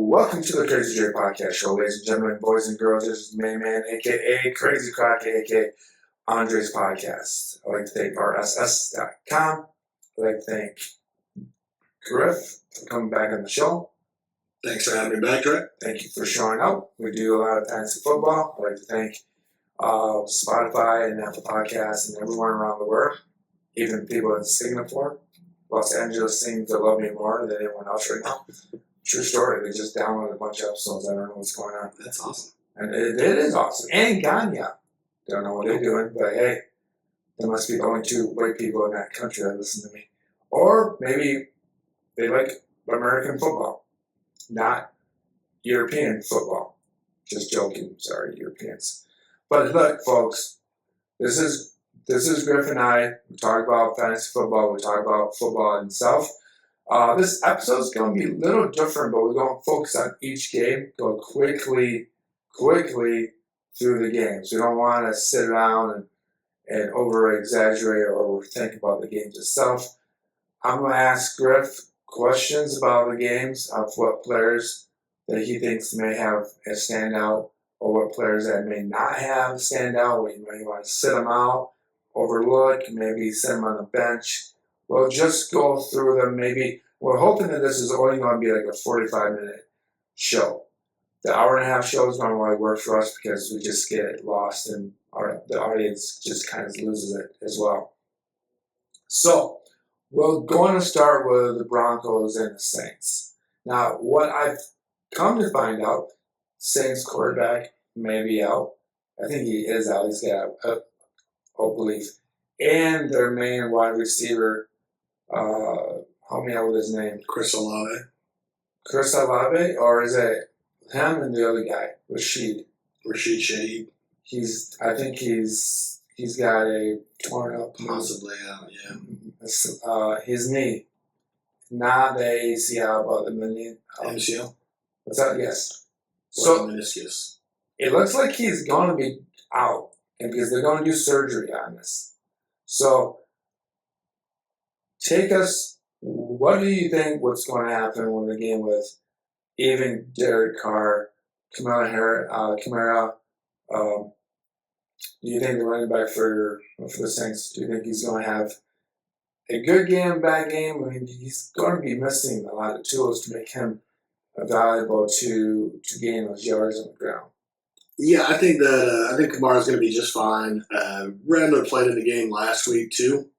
Welcome to the CRAZYDRE Podcast Show, ladies and gentlemen, boys and girls. This is main man, a.k.a. Crazy Croc, a.k.a. Andre's Podcast. I'd like to thank RSS.com. I'd like to thank Griff for coming back on the show. Thanks for having me back, Trey. Thank you for showing up. We do a lot of fantasy football. I'd like to thank Spotify and Apple Podcasts and everyone around the world, even people in Singapore. Los Angeles seems to love me more than anyone else right now. True story. They just downloaded a bunch of episodes. I don't know what's going on. That's awesome. And it is awesome. And Ganya. Don't know what they're doing, but hey, there must be the only two white people in that country that listen to me. Or maybe they like American football, not European football. Just joking. Sorry, Europeans. But look, folks, this is Griffin and I. We talk about fantasy football. We talk about football itself. This episode is going to be a little different, but we're going to focus on each game, go quickly through the games. We don't want to sit around and over-exaggerate or overthink about the games itself. I'm going to ask Griff questions about the games of what players that he thinks may have a standout or what players that may not have a standout, where you might want to sit them out, overlook, maybe sit them on the bench. We'll just go through them. Maybe we're hoping that this is only going to be like a 45-minute show. The hour-and-a-half show is going to really work for us because we just get lost and the audience just kind of loses it as well. So we're going to start with the Broncos and the Saints. Now, what I've come to find out, Saints quarterback may be out. I think he is out. He's got a belief. And their main wide receiver, help me out with his name. Chris Olave. Chris Olave? Or is it him and the other guy, Rashid Shaheed. I think he's got a torn up. Possibly out, yeah. His knee. Not the ACL, but the knee. MCL? What's that? Yes. So meniscus. It looks like he's going to be out, and because they're going to do surgery on this. So, take us. What do you think? What's going to happen when the game with even Derek Carr, Kamara? Do you think the running back for the Saints? Do you think he's going to have a good game, bad game? I mean, he's going to be missing a lot of tools to make him valuable to gain those yards on the ground. Yeah, I think Kamara's going to be just fine. Randler played in the game last week too,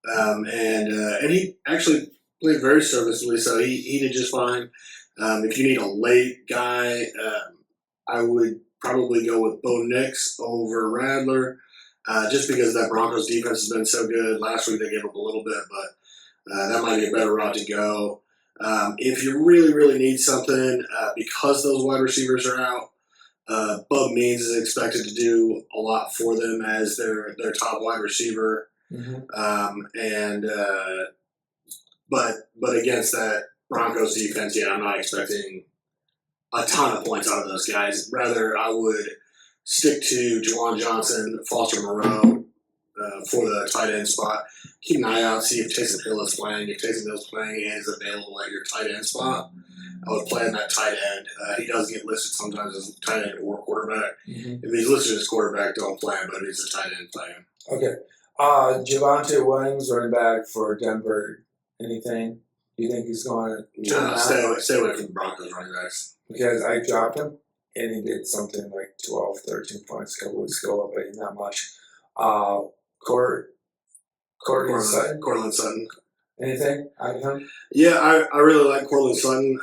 and he actually played very serviceably, so he did just fine. If you need a late guy, I would probably go with Bo Nix over Radler, just because that Broncos defense has been so good. Last week they gave up a little bit, but that might be a better route to go. If you really need something, because those wide receivers are out, Bub Means is expected to do a lot for them as their top wide receiver. Mm-hmm. But against that Broncos defense, yeah, I'm not expecting a ton of points out of those guys. Rather, I would stick to Juwan Johnson, Foster Moreau for the tight end spot. Keep an eye out, see if Taysom Hill is playing. If Taysom Hill is playing and is available at your tight end spot, I would play in that tight end. He does get listed sometimes as tight end or quarterback. Mm-hmm. If he's listed as quarterback, don't play him, but if he's a tight end, play him. Okay. Devante Williams, running back for Denver. Anything? Do you think he's going to turn out? Stay away from the Broncos running backs. Because I dropped him, and he did something like 12, 13 points a couple weeks ago, but not much. Cortland Sutton. Anything out of him? Yeah, I really like Cortland Sutton.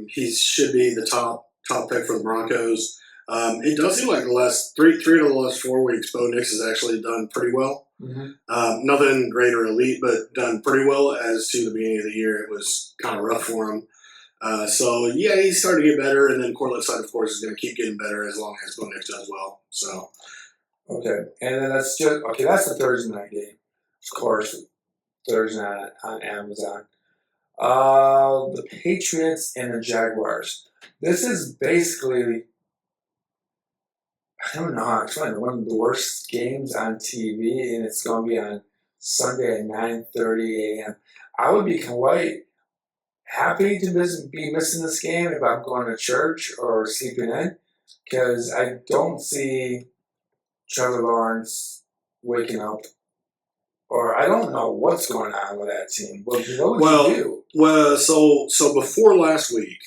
He should be the top pick for the Broncos. It does seem like the last three of the last 4 weeks, Bo Nix has actually done pretty well. Mm-hmm. Nothing great or elite, but done pretty well. As to the beginning of the year, it was kind of rough for him. So yeah, he's starting to get better, and then Cortland Sutton, of course, is going to keep getting better as long as Bo Nix does well. So okay, and then that's the Thursday night game, of course. Thursday night on Amazon. The Patriots and the Jaguars. This is basically, I don't know how to explain it, one of the worst games on TV, and it's going to be on Sunday at 9:30 a.m. I would be quite happy to be missing this game if I'm going to church or sleeping in, because I don't see Trevor Lawrence waking up, or I don't know what's going on with that team. What would you do? Well, so before last week,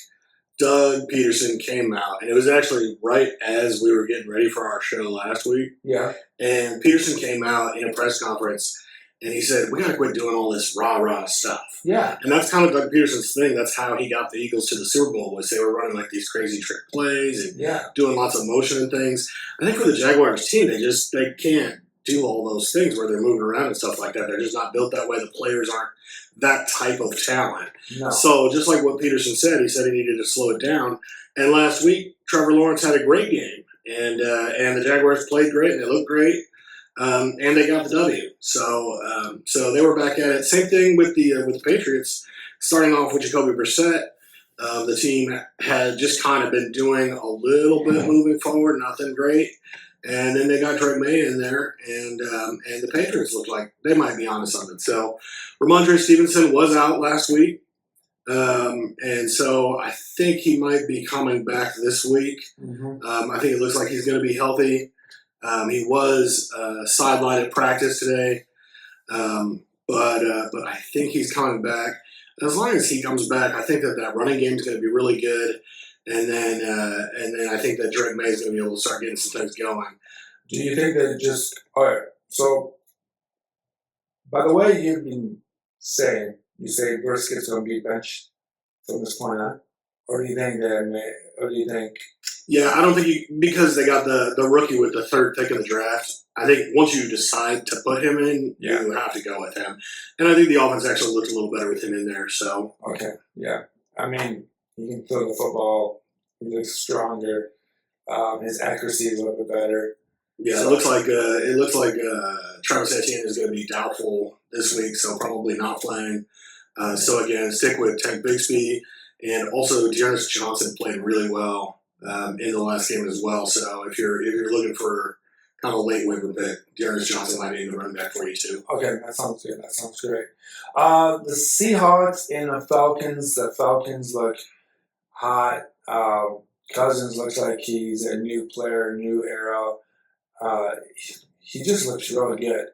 Doug Peterson came out, and it was actually right as we were getting ready for our show last week. Yeah. And Peterson came out in a press conference, and he said, "We got to quit doing all this rah-rah stuff." Yeah. And that's kind of Doug Peterson's thing. That's how he got the Eagles to the Super Bowl, was they were running like these crazy trick plays and doing lots of motion and things. I think for the Jaguars team, they can't do all those things where they're moving around and stuff like that. They're just not built that way. The players aren't that type of talent. No. So just like what Peterson said, he said he needed to slow it down. And last week, Trevor Lawrence had a great game, and the Jaguars played great and they looked great, and they got the W. So they were back at it. Same thing with the Patriots. Starting off with Jacoby Brissett, the team had just kind of been doing a little bit moving forward, nothing great. And then they got Drake May in there, and the Patriots looked like they might be onto something. So Ramondre Stevenson was out last week, and so I think he might be coming back this week. Mm-hmm. I think it looks like he's going to be healthy. He was sidelined at practice today, but I think he's coming back. And as long as he comes back, I think that running game is going to be really good. And then I think that Drake May is going to be able to start getting some things going. Do you think that all right? So, by the way, you've been saying, you say Brisket's going to be benched from this point on, or do you think Yeah, I don't think because they got the rookie with the third pick of the draft. I think once you decide to put him in, you have to go with him. And I think the offense actually looked a little better with him in there. So okay, yeah. I mean, he can throw the football. He looks stronger. His accuracy is a little bit better. Yeah, so, it looks like Travis Etienne is going to be doubtful this week, so probably not playing. So again, stick with Tank Bigsby, and also Dearness Johnson played really well in the last game as well. So if you're looking for kind of a late waiver pick, Dearness Johnson might be in the running back for you too. Okay, that sounds good. That sounds great. The Seahawks and the Falcons. The Falcons look hot. Cousins looks like he's a new player, new era. He just looks really good.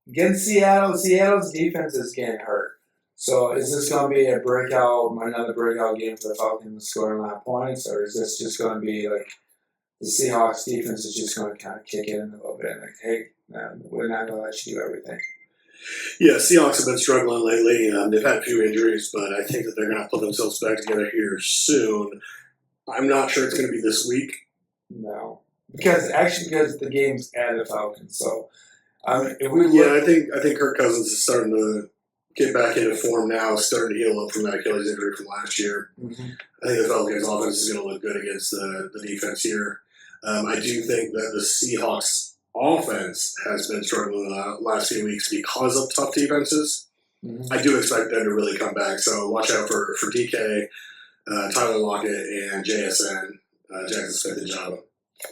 Against Seattle's defense is getting hurt. So is this going to be another breakout game for the Falcons scoring a lot of points, or is this just going to be like the Seahawks defense is just going to kind of kick in a little bit, like, hey, we're not going to let you do everything? Yeah, Seahawks have been struggling lately. They've had a few injuries, but I think that they're going to put themselves back together here soon. I'm not sure it's going to be this week. No, because the game's at the Falcons. So if we I think Kirk Cousins is starting to get back into form now, starting to heal up from that Achilles injury from last year. Mm-hmm. I think the Falcons' offense is going to look good against the defense here. I do think that the Seahawks' offense has been struggling the last few weeks because of tough defenses. Mm-hmm. I do expect them to really come back. So watch out for DK, Tyler Lockett, and JSN, Jackson Smith and Java.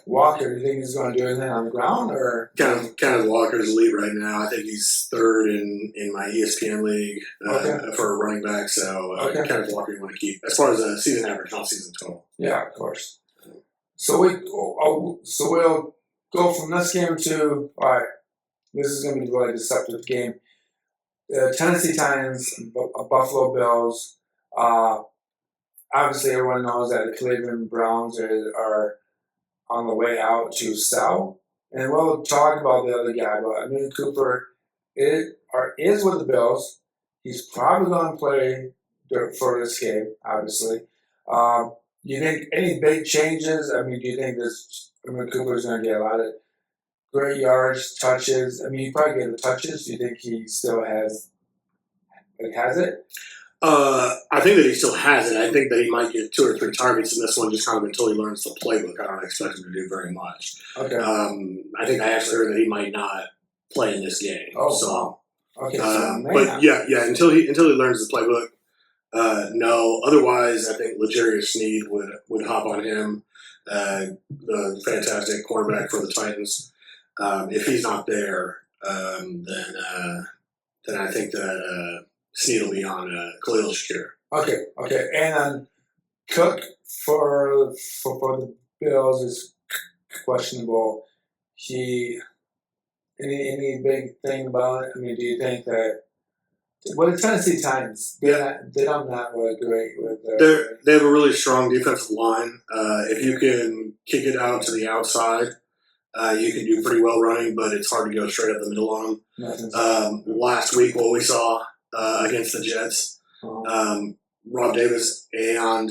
Walker, do you think he's going to do anything on the ground, or Kenneth Walker's lead right now? I think he's third in my ESPN league for a running back. So Kenneth Walker you want to keep as far as a season average, not season total. Yeah, of course. So we'll go from this game to all right. This is going to be a really deceptive game. Tennessee Titans, Buffalo Bills. Obviously, everyone knows that the Cleveland Browns are on the way out to sell. And we'll talk about the other guy, but Amari Cooper is with the Bills. He's probably going to play for this game, obviously. Do you think any big changes? I mean, do you think Amari Cooper is going to get a lot of great yards, touches? I mean, he probably get the touches. Do you think he still has it? I think that he still has it. I think that he might get 2 or 3 targets in this one, just kind of until he learns the playbook. I don't expect him to do very much. Okay. I think I actually heard that he might not play in this game. Oh, so. Okay. But until he learns the playbook, no. Otherwise, I think L'Jarius Sneed would hop on him, the fantastic quarterback for the Titans. If he's not there, then I think that Snead will be on Khalil Shakir. Okay. And Cook for the Bills is questionable. Any big thing about it? I mean, do you think that? Well, the Tennessee Titans, they're not really great with They have a really strong defensive line. If you can kick it out to the outside, you can do pretty well running, but it's hard to go straight up the middle on them. Last week, what we saw against the Jets, Rob Davis and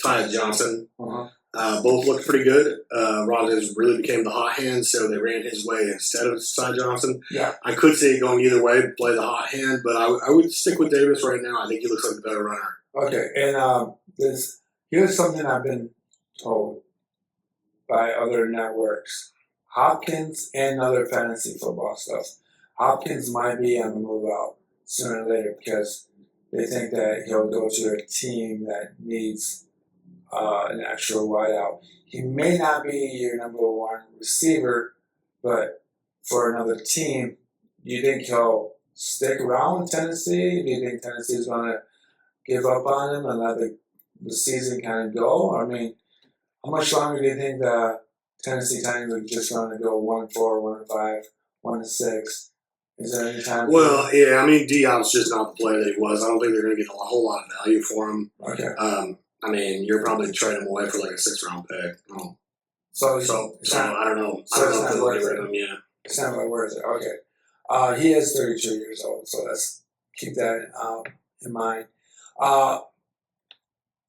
Ty Johnson both looked pretty good. Rob Davis really became the hot hand, so they ran his way instead of Ty Johnson. Yeah. I could see it going either way, play the hot hand, but I would stick with Davis right now. I think he looks like the better runner. Okay, and here's something I've been told by other networks. Hopkins and other fantasy football stuff. Hopkins might be on the move out sooner or later because they think that he'll go to a team that needs an actual wideout. He may not be your number one receiver, but for another team, do you think he'll stick around in Tennessee? Do you think Tennessee's going to give up on him and let the season kind of go? I mean, how much longer do you think the Tennessee Titans are just going to go 1-4, 1-5, 1-6? Is there any time? Well, yeah, I mean, Diop's just not the player that he was. I don't think they're going to get a whole lot of value for him. Okay. I mean, you're probably trading him away for like a 6th-round pick. So I don't know. So it's not worth it. Yeah. It's not really worth it. Okay. He is 32 years old, so let's keep that in mind.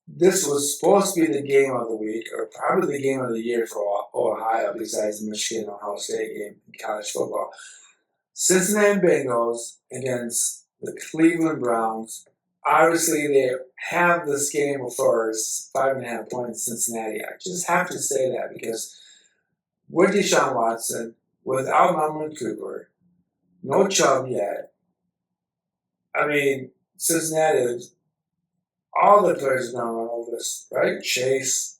This was supposed to be the game of the week, or probably the game of the year for Ohio, besides the Michigan Ohio State game in college football. Cincinnati Bengals against the Cleveland Browns. Obviously, they have this game before us, 5.5 points Cincinnati. I just have to say that because with Deshaun Watson, without Amari Cooper, no Chubb yet. I mean, Cincinnati, all the players are going to run over this, right? Chase,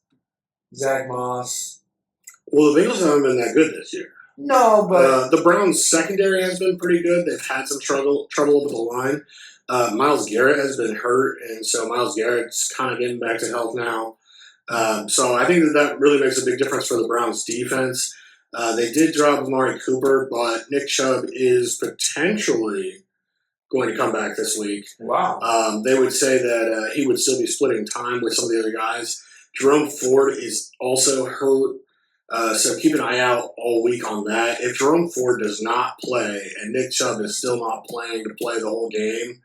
Zach Moss. Well, the Bengals haven't been that good this year. No, but the Browns' secondary has been pretty good. They've had some trouble with the line. Myles Garrett has been hurt, and so Myles Garrett's kind of getting back to health now. So I think that really makes a big difference for the Browns' defense. They did drop Amari Cooper, but Nick Chubb is potentially going to come back this week. Wow. They would say that he would still be splitting time with some of the other guys. Jerome Ford is also hurt. So keep an eye out all week on that. If Jerome Ford does not play and Nick Chubb is still not planning to play the whole game,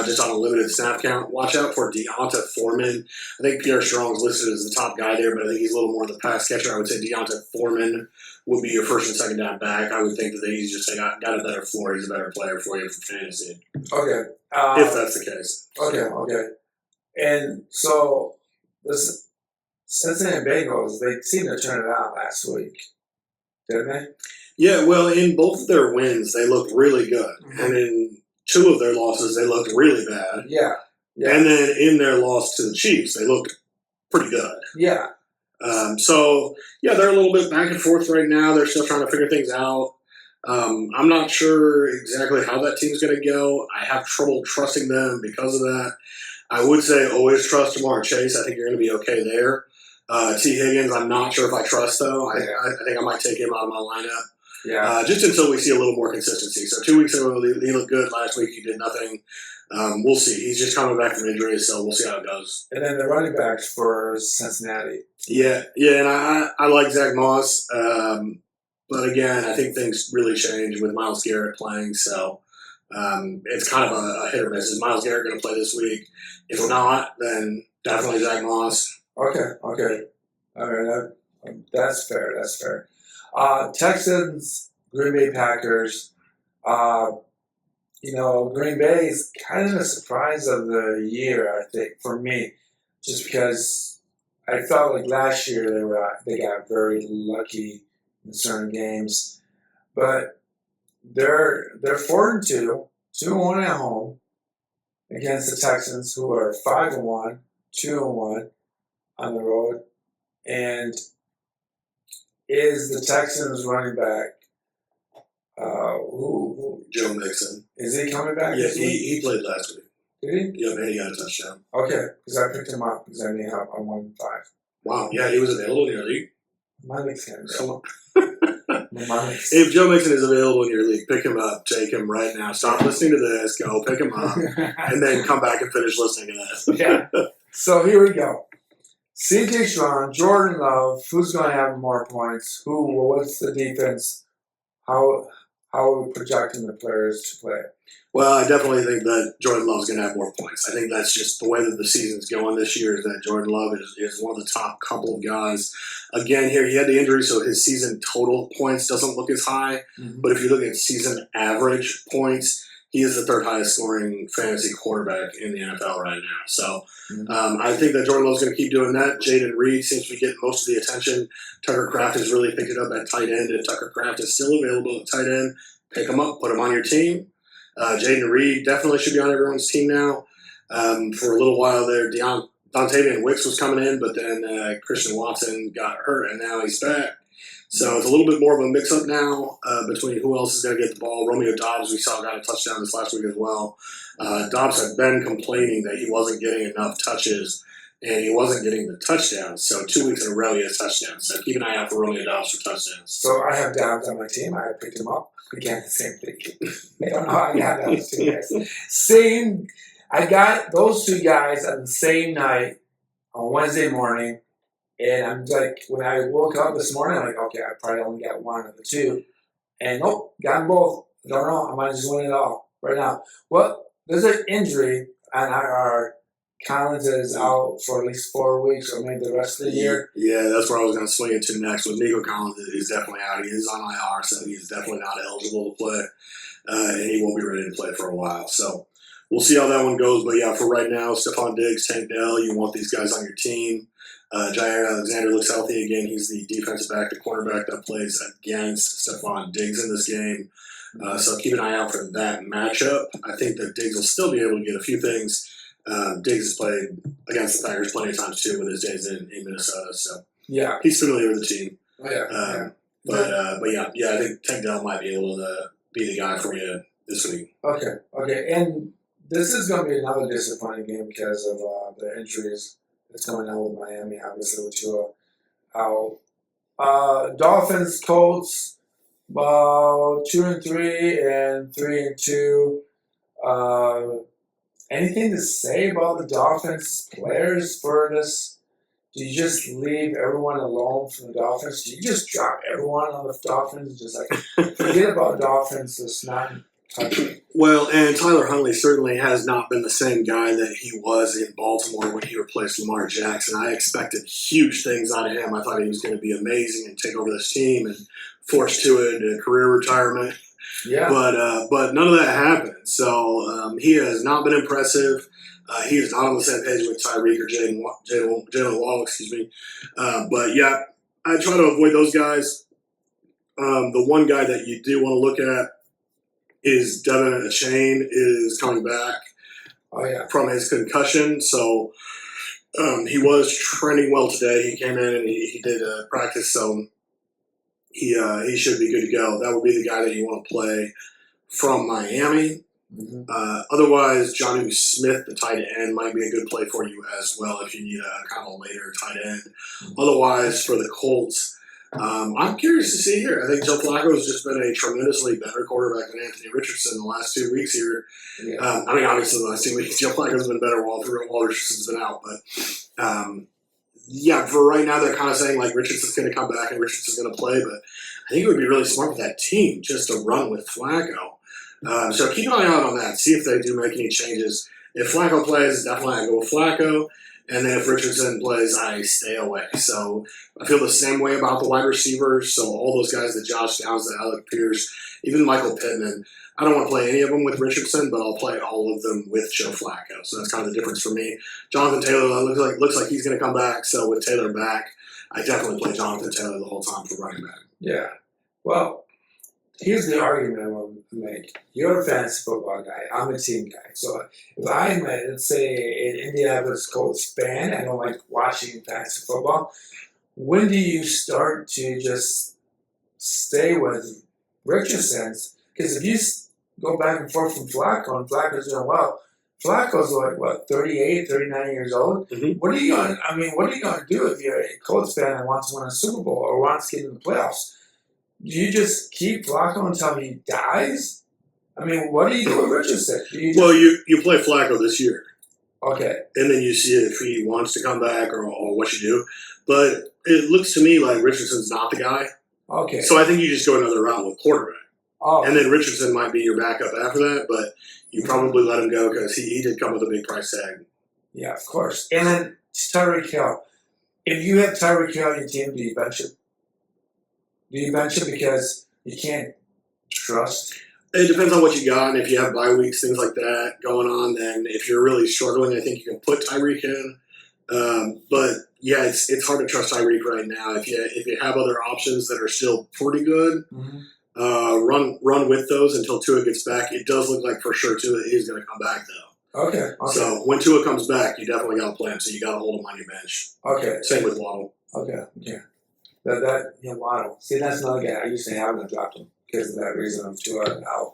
just on a limited snap count, watch out for Deonta Foreman. I think Pierre Strong's listed as the top guy there, but I think he's a little more of the pass catcher. I would say Deonta Foreman would be your first and second down back. I would think that he's just got a better floor. He's a better player for you for fantasy. Okay. If that's the case. Okay. And so this Cincinnati Bengals, they seemed to turn it on last week, didn't they? Yeah, well, in both of their wins, they looked really good. And in 2 of their losses, they looked really bad. Yeah. And then in their loss to the Chiefs, they looked pretty good. Yeah. So, yeah, they're a little bit back and forth right now. They're still trying to figure things out. I'm not sure exactly how that team's going to go. I have trouble trusting them because of that. I would say always trust Jamar Chase. I think you're going to be okay there. T. Higgins, I'm not sure if I trust, though. I think I might take him out of my lineup. Yeah. Just until we see a little more consistency. So 2 weeks ago, he looked good. Last week, he did nothing. We'll see. He's just coming back from injury, so we'll see how it goes. And then the running backs for Cincinnati. Yeah, and I like Zach Moss. But again, I think things really change with Myles Garrett playing, so it's kind of a hit or miss. Is Myles Garrett going to play this week? If not, then definitely Zach Moss. Okay. All right, that's fair. Texans, Green Bay Packers. Green Bay is kind of a surprise of the year, I think, for me, just because I felt like last year they got very lucky in certain games, but they're 4-2, 2-1 at home against the Texans, who are 5-1, 2-1 on the road, and is the Texans running back Who Joe Mixon. is he coming back? Yeah, this week? he played last week. Did he? Yep, and he got a touchdown. Okay, because I picked him up because I need help on 1-5. Wow, yeah, he was available in your league. My league's kind Come of on. my league's. If Joe Mixon is available in your league, pick him up, take him right now. Stop listening to this, go pick him up, and then come back and finish listening to this. Yeah. So here we go. C.J. Stroud, Jordan Love. Who's going to have more points? What's the defense? How are we projecting the players to play? Well, I definitely think that Jordan Love's going to have more points. I think that's just the way that the season's going this year is that Jordan Love is one of the top couple of guys. Again, here he had the injury, so his season total points doesn't look as high. Mm-hmm. But if you look at season average points, he is the third highest scoring fantasy quarterback in the NFL right now. So I think that Jordan Love's going to keep doing that. Jaden Reed seems to be getting most of the attention. Tucker Kraft has really picked it up at tight end. If Tucker Kraft is still available at tight end, pick him up, put him on your team. Jaden Reed definitely should be on everyone's team now. For a little while there, Dontavian Wicks was coming in, but then Christian Watson got hurt, and now he's back. So it's a little bit more of a mix-up now between who else is going to get the ball. Romeo Doubs, we saw, got a touchdown this last week as well. Doubs had been complaining that he wasn't getting enough touches, and he wasn't getting the touchdowns. So 2 weeks in a row, he has touchdowns. So keep an eye out for Romeo Doubs for touchdowns. So I have Doubs on my team. I picked him up. Again, the same thing. I don't know how I got those two guys. I got those two guys on the same night on Wednesday morning. And I'm like, when I woke up this morning, I'm like, okay, I probably only got one of the two. And nope, got them both. I don't know. I might just win it all right now. Well, there's an injury on our Collins is out for at least 4 weeks or maybe the rest of the year. Yeah, that's where I was going to swing into next. With Nico Collins, he's definitely out. He is on IR, so he's definitely not eligible to play. And he won't be ready to play for a while. So we'll see how that one goes. But yeah, for right now, Stephon Diggs, Tank Dell, you want these guys on your team. Jair Alexander looks healthy again. He's the defensive back, the cornerback that plays against Stephon Diggs in this game. So keep an eye out for that matchup. I think that Diggs will still be able to get a few things. Diggs has played against the Packers plenty of times too with his days in Minnesota, so yeah, he's familiar with the team. Oh, yeah. But I think Tank Dell might be able to be the guy for you this week. Okay, and this is going to be another disappointing game because of the injuries that's going on with Miami, obviously with Tua out. Dolphins, Colts, 2-3 and 3-2. Anything to say about the Dolphins players for this? Do you just leave everyone alone from the Dolphins? Do you just drop everyone on the Dolphins? Just like forget about Dolphins, just not touch it. Well, and Tyler Huntley certainly has not been the same guy that he was in Baltimore when he replaced Lamar Jackson. I expected huge things out of him. I thought he was going to be amazing and take over this team and force Tua into career retirement. Yeah. But none of that happened. So he has not been impressive. He is not on the same page with Tyreek or Jalen Wall, excuse me. But yeah, I try to avoid those guys. The one guy that you do want to look at is Devin Achane is coming back from his concussion. So he was trending well today. He came in and he did practice, so he should be good to go. That would be the guy that you want to play from Miami. Mm-hmm. Otherwise, Jonnu Smith, the tight end, might be a good play for you as well if you need a kind of later tight end. Mm-hmm. Otherwise, for the Colts, I'm curious to see here. I think Joe Flacco has just been a tremendously better quarterback than Anthony Richardson the last 2 weeks here. Yeah. Obviously the last 2 weeks, Joe Flacco's been better while Richardson's been out. But for right now, they're kind of saying like Richardson's going to come back and Richardson's going to play. But I think it would be really smart for that team just to run with Flacco. So keep an eye out on that. See if they do make any changes. If Flacco plays, definitely I go with Flacco. And then if Richardson plays, I stay away. So I feel the same way about the wide receivers. So all those guys, the Josh Downs, the Alec Pierce, even Michael Pittman, I don't want to play any of them with Richardson, but I'll play all of them with Joe Flacco. So that's kind of the difference for me. Jonathan Taylor looks like he's going to come back. So with Taylor back, I definitely play Jonathan Taylor the whole time for running back. Yeah. Well, here's the argument I want to make. You're a fantasy football guy. I'm a team guy. So if I'm, let's say, an Indianapolis Colts fan, I don't like watching fantasy football, when do you start to just stay with Richardson's, because if you go back and forth from Flacco, and Flacco's doing well, Flacco's like, what, 38, 39 years old? Mhm. What are you going to do if you're a Colts fan that wants to win a Super Bowl or wants to get in the playoffs? Do you just keep Flacco until he dies? I mean, what do you do with Richardson? Well, you play Flacco this year. Okay. And then you see if he wants to come back or what you do. But it looks to me like Richardson's not the guy. Okay. So I think you just go another route with quarterback. Oh. And then Richardson might be your backup after that, but you probably let him go because he did come with a big price tag. Yeah, of course. And then Tyreek Hill. If you have Tyreek Hill on your team, do you bench him? Do you bench him because you can't trust? It depends on what you got, and if you have bye weeks, things like that going on, then if you're really struggling, I think you can put Tyreek in. But yeah, it's hard to trust Tyreek right now. If you have other options that are still pretty good, run with those until Tua gets back. It does look like for sure Tua is going to come back though. Okay. So when Tua comes back, you definitely got to play him. So you got to hold him on your bench. Okay. Same with Waddle. Okay. Waddle. See, that's another guy I used to have and I dropped him because of that reason of Tua now.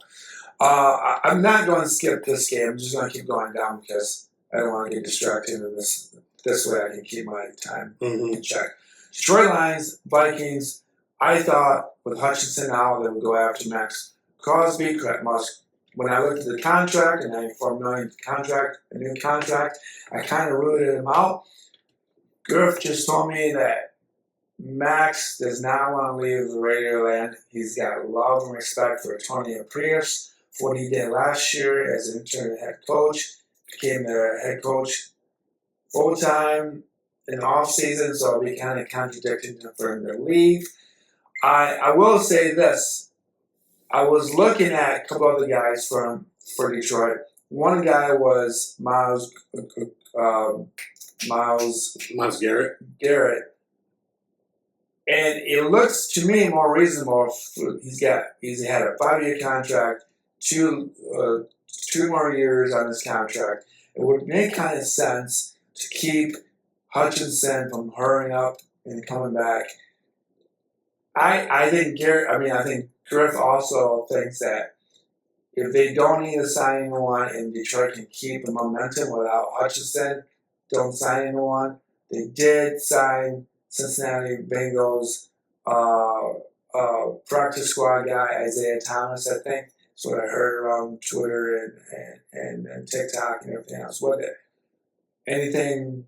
I'm not going to skip this game. I'm just going to keep going down because I don't want to get distracted in this. This way I can keep my time in check. Detroit Lions, Vikings. I thought with Hutchinson out, they would go after Max Crosby, Musk. When I looked at the contract, a $94 million contract, a new contract, I kind of ruled him out. Griff just told me that Max does not want to leave the radio land. He's got love and respect for Antonio Pierce, for what he did last year as an interim head coach, became their head coach full-time in the off-season, so I'll be kind of contradicting for him to leave. I will say this. I was looking at a couple other guys for Detroit. One guy was Myles Garrett. And it looks to me more reasonable. He's had a 5-year contract, two more years on his contract. It would make kind of sense to keep Hutchinson from hurrying up and coming back. I think Griff also thinks that if they don't need to sign anyone and Detroit can keep the momentum without Hutchinson, don't sign anyone. They did sign Cincinnati Bengals practice squad guy, Isaiah Thomas, I think. That's what I heard around Twitter and TikTok and everything else with it. Anything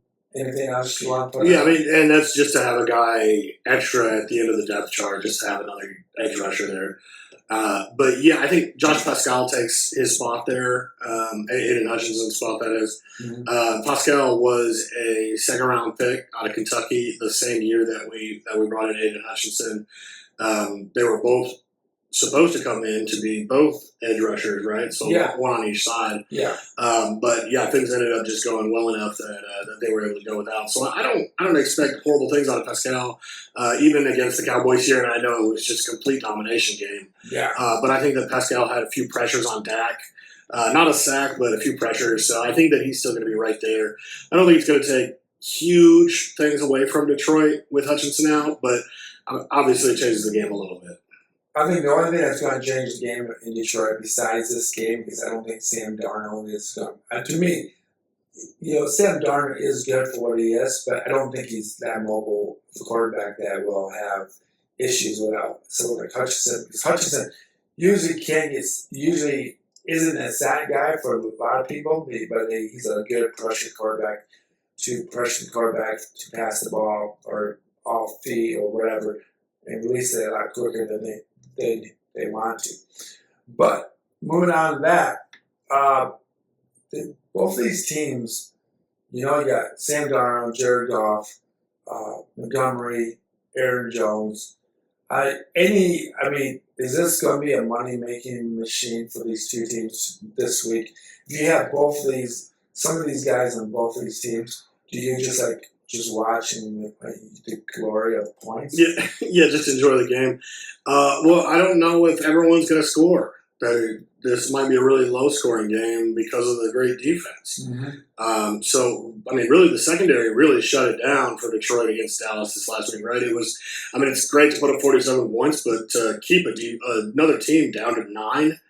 else you want to put Yeah, I mean, and that's just to have a guy extra at the end of the depth chart, just to have another edge rusher there. But yeah, I think Josh Pascal takes his spot there, Aiden Hutchinson's spot, that is. Pascal was a second-round pick out of Kentucky the same year that we brought in Aiden Hutchinson. They were both supposed to come in to be both edge rushers, right? So one on each side. Yeah. But yeah, things ended up just going well enough that they were able to go without. So I don't expect horrible things out of Pascal, even against the Cowboys here. And I know it was just a complete domination game. Yeah. But I think that Pascal had a few pressures on Dak. Not a sack, but a few pressures. So I think that he's still going to be right there. I don't think it's going to take huge things away from Detroit with Hutchinson out, but obviously it changes the game a little bit. I think the only thing that's going to change the game in Detroit besides this game, because I don't think Sam Darnold is going to. To me, Sam Darnold is good for what he is, but I don't think he's that mobile quarterback that will have issues without someone like Hutchinson. Because Hutchinson usually isn't a sack guy for a lot of people, but he's a good pressure quarterback to pass the ball or off feet or whatever and release it a lot quicker than they want to. But moving on to that, both these teams, you got Sam Darnold, Jared Goff, Montgomery, Aaron Jones. Is this going to be a money-making machine for these two teams this week? If you have some of these guys on both of these teams, do you just watching the glory of points? Yeah, just enjoy the game. Well, I don't know if everyone's going to score. this might be a really low-scoring game because of the great defense. Mm-hmm. So, I mean, really, the secondary really shut it down for Detroit against Dallas this last week, right? It was, I mean, it's great to put up 47 points, but to keep another team down to 9,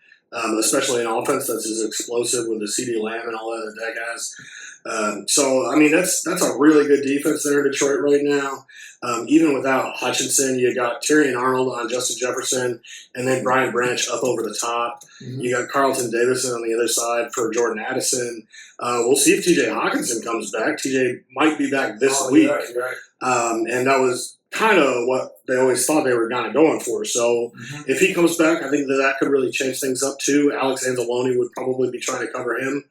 especially an offense that's as explosive with the CD Lamb and all that Dak has. So, I mean, that's a really good defense there in Detroit right now. Even without Hutchinson, you got Tyrion Arnold on Justin Jefferson, and then Brian Branch up over the top. Mm-hmm. You got Carlton Davidson on the other side for Jordan Addison. We'll see if TJ Hawkinson comes back. TJ might be back this week. You're right. And that was kind of what they always thought they were kind of going for. So if he comes back, I think that could really change things up too. Alex Anzalone would probably be trying to cover him.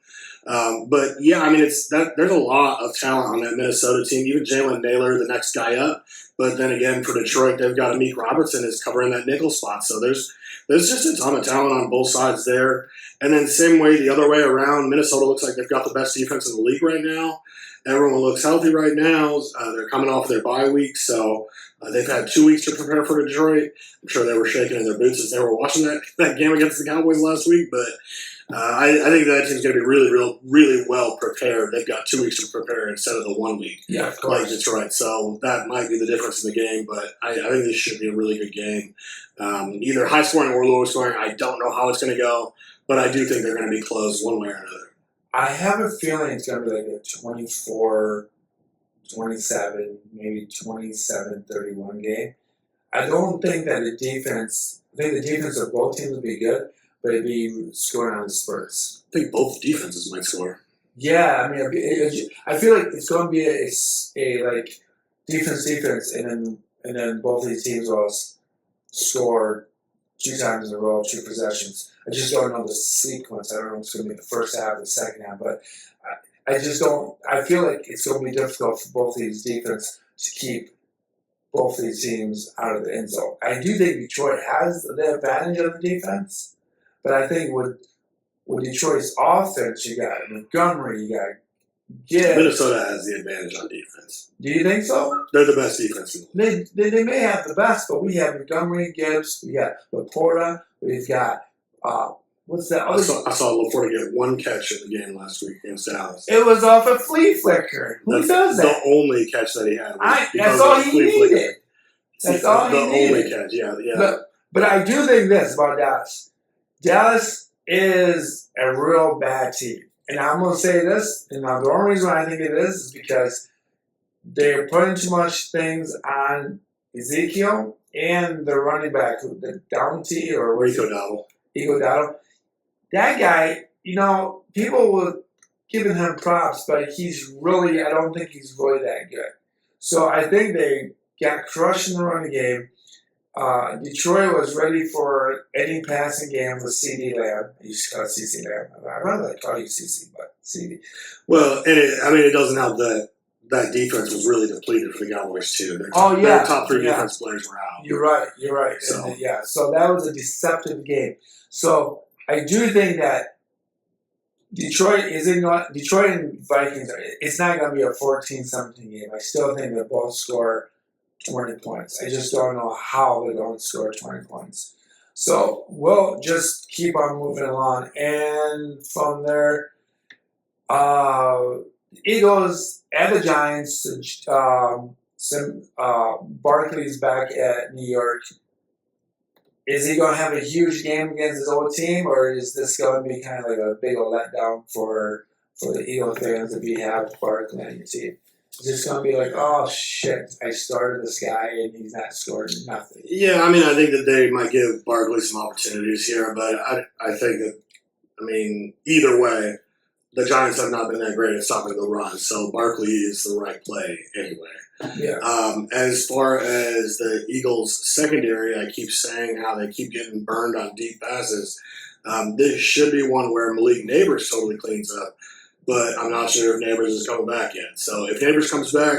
But yeah, I mean, there's a lot of talent on that Minnesota team. Even Jalen Naylor, the next guy up. But then again, for Detroit, they've got Amik Robertson is covering that nickel spot. So there's just a ton of talent on both sides there. And then same way, the other way around, Minnesota looks like they've got the best defense in the league right now. Everyone looks healthy right now. They're coming off their bye week, so they've had 2 weeks to prepare for Detroit. I'm sure they were shaking in their boots as they were watching that game against the Cowboys last week. But I think that team's going to be really well prepared. They've got 2 weeks to prepare instead of the 1 week, like Detroit. So that might be the difference in the game. But I think this should be a really good game, either high scoring or low scoring. I don't know how it's going to go, but I do think they're going to be close one way or another. I have a feeling it's going to be like a 24-27, maybe 27-31 game. I don't think that the defense of both teams will be good, but it'd be scoring on the spurts. I think both defenses might score. Yeah, I mean, I feel like it's going to be a like defense, and then both of these teams will score 2 times in a row, 2 possessions. I just don't know the sequence. I don't know if it's going to be the first half or the second half, but I just don't. I feel like it's going to be difficult for both of these defense to keep both of these teams out of the end zone. I do think Detroit has the advantage of the defense, but I think with Detroit's offense, you got Montgomery, you got Gibbs. Minnesota has the advantage on defense. Do you think so? They're the best defense in the league. They may have the best, but we have Montgomery, Gibbs, we got Laporta, we've got what's that? I saw Laporta get 1 catch in the game last week against Dallas. It was off a flea flicker. Who does that? The only catch that he had. That's all he needed. That's all he needed. The only catch, yeah. But I do think this about Dallas. Dallas is a real bad team. And I'm going to say this, and the only reason why I think it is because they're putting too much things on Ezekiel and the running back, the Devante or Ego Dowdle. That guy, people were giving him props, but I don't think he's really that good. So I think they got crushed in the running game. Detroit was ready for any passing game with CD Lamb. I used to call it CC Lamb. I rather like call you CC, but CD. Well, and it doesn't help that defense was really depleted for the Cowboys too. Their top 3 defense players were out. You're right. So that was a deceptive game. So I do think that Detroit and Vikings. It's not going to be a 14-17 game. I still think they both score 20 points. I just don't know how they're going to score 20 points. So we'll just keep on moving along. And from there, Eagles and the Giants. Barkley's back at New York. Is he going to have a huge game against his old team, or is this going to be kind of like a big old letdown for the Eagle fans if you have Barkley on your team? It's just going to be like, oh, shit, I started this guy and he's not scoring nothing. Yeah, I mean, I think that they might give Barkley some opportunities here, but I think that, either way, the Giants have not been that great at stopping the run, so Barkley is the right play anyway. Yeah. As far as the Eagles' secondary, I keep saying how they keep getting burned on deep passes. This should be one where Malik Neighbors totally cleans up, but I'm not sure if Neighbors is coming back yet. So if Neighbors comes back,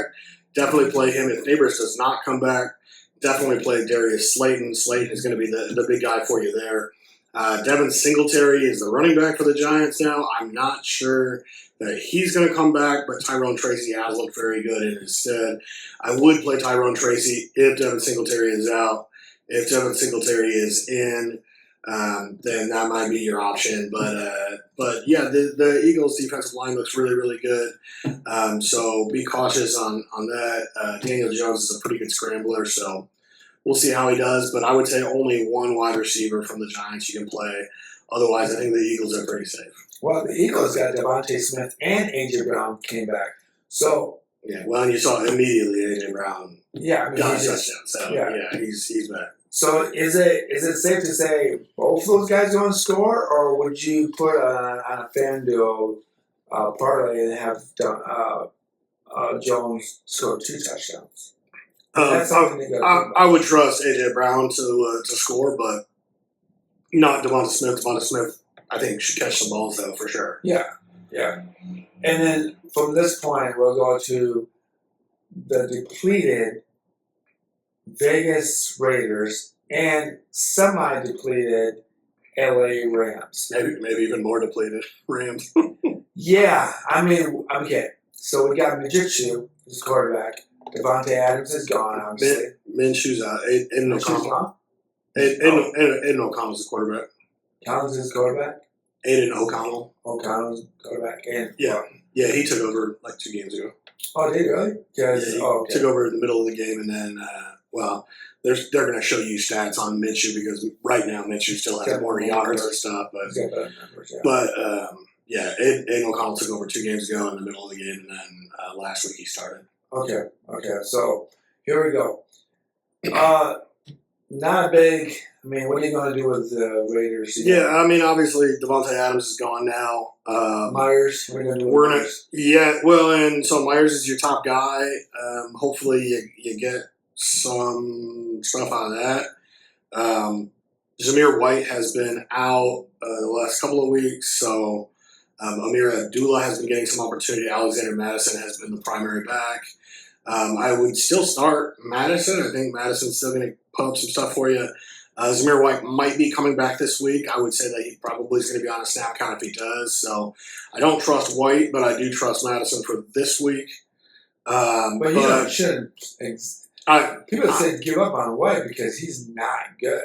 definitely play him. If Neighbors does not come back, definitely play Darius Slayton. Slayton is going to be the big guy for you there. Devin Singletary is the running back for the Giants now. I'm not sure that he's going to come back, but Tyrone Tracy has looked very good in his stead. I would play Tyrone Tracy if Devin Singletary is out. If Devin Singletary is in, then that might be your option. But yeah, the Eagles' defensive line looks really, really good. So be cautious on that. Daniel Jones is a pretty good scrambler, so we'll see how he does. But I would say only one wide receiver from the Giants you can play. Otherwise, I think the Eagles are pretty safe. Well, the Eagles got Devante Smith and A.J. Brown came back. So yeah, well, and you saw immediately A.J. Brown got a touchdown. So yeah, he's back. So is it safe to say both of those guys going to score, or would you put on a FanDuel parlay and have Jones score 2 touchdowns? I would trust A.J. Brown to score, but not Devonta Smith. Devonta Smith, I think, should catch some balls, though, for sure. Yeah. And then from this point, we'll go to the depleted Vegas Raiders and semi-depleted LA Rams. Maybe even more depleted Rams. Yeah, I mean, okay. So we got Majitsu, who's quarterback. Devontae Adams is gone, obviously. Minshew's out. Aiden O'Connell. Aiden O'Connell's the quarterback. Collins is quarterback? Aiden O'Connell. O'Connell's quarterback. And yeah, he took over like 2 games ago. Oh, did he really? Yeah, he took over in the middle of the game, and then, they're going to show you stats on Minshew because right now Minshew still has more yards and stuff. But Aiden O'Connell took over 2 games ago in the middle of the game, and then last week he started. Okay. So here we go. Not big. I mean, what are you going to do with the Raiders? Yeah, I mean, obviously Devante Adams is gone now. Myers, what are you going to do with Myers? Yeah, well, and so Myers is your top guy. Hopefully you get some stuff out of that. Zamir White has been out the last couple of weeks, so Amir Abdullah has been getting some opportunity. Alexander Madison has been the primary back. I would still start Madison. I think Madison's still going to put up some stuff for you. Zamir White might be coming back this week. I would say that he probably is going to be on a snap count if he does. So I don't trust White, but I do trust Madison for this week. But you shouldn't. People say give up on White because he's not good.